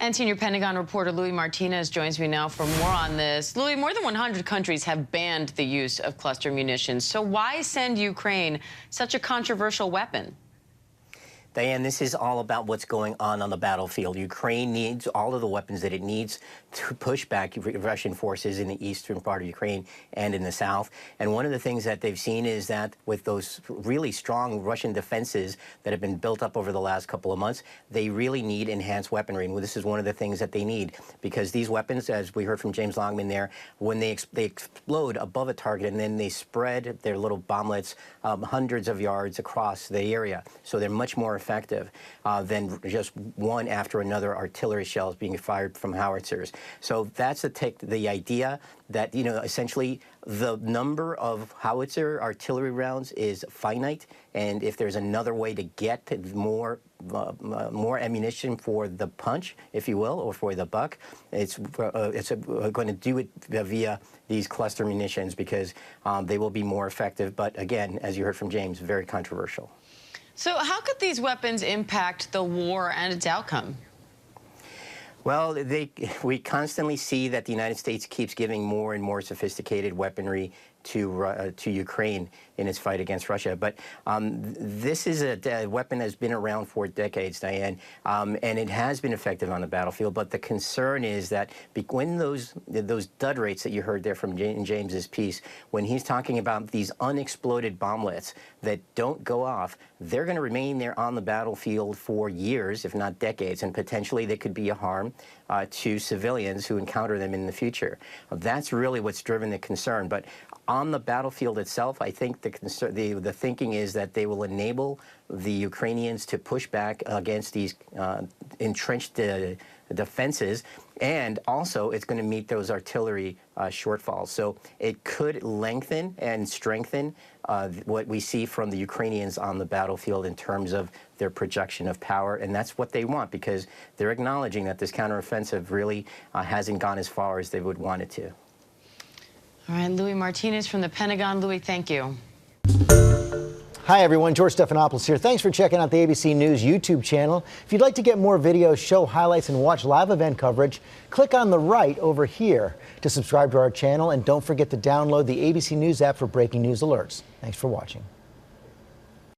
And senior Pentagon reporter Louis Martinez joins me now for more on this. Louis, more than 100 countries have banned the use of cluster munitions. So why send Ukraine such a controversial weapon? Diane, this is all about what's going on the battlefield. Ukraine needs all of the weapons that it needs to push back Russian forces in the eastern part of Ukraine and in the south. And one of the things that they've seen is that with those really strong Russian defenses that have been built up over the last couple of months, they really need enhanced weaponry. And this is one of the things that they need, because these weapons, as we heard from James Longman there, when they explode above a target and then they spread their little bomblets hundreds of yards across the area. So they're much more effective than just one after another artillery shells being fired from howitzers. So that's the idea that, you know, essentially the number of howitzer artillery rounds is finite, and if there's another way to get more ammunition for the punch, if you will, or for the buck, it's going to do it via these cluster munitions, because they will be more effective. But again, as you heard from James, very controversial. So how could these weapons impact the war and its outcome? Well, we constantly see that the United States keeps giving more and more sophisticated weaponry to Ukraine in its fight against Russia. But this is a weapon that's been around for decades, Diane, and it has been effective on the battlefield. But the concern is that when those dud rates that you heard there from James's piece, when he's talking about these unexploded bomblets that don't go off, they're going to remain there on the battlefield for years, if not decades, and potentially they could be a harm to civilians who encounter them in the future. That's really what's driven the concern. But on the battlefield itself, I think the thinking is that they will enable the Ukrainians to push back against these entrenched defenses, and also it's going to meet those artillery shortfalls. So it could lengthen and strengthen what we see from the Ukrainians on the battlefield in terms of their projection of power, and that's what they want, because they're acknowledging that this counteroffensive really hasn't gone as far as they would want it to. All right, Louis Martinez from the Pentagon. Louis, thank you. Hi, everyone. George Stephanopoulos here. Thanks for checking out the ABC News YouTube channel. If you'd like to get more videos, show highlights, and watch live event coverage, click on the right over here to subscribe to our channel. And don't forget to download the ABC News app for breaking news alerts. Thanks for watching.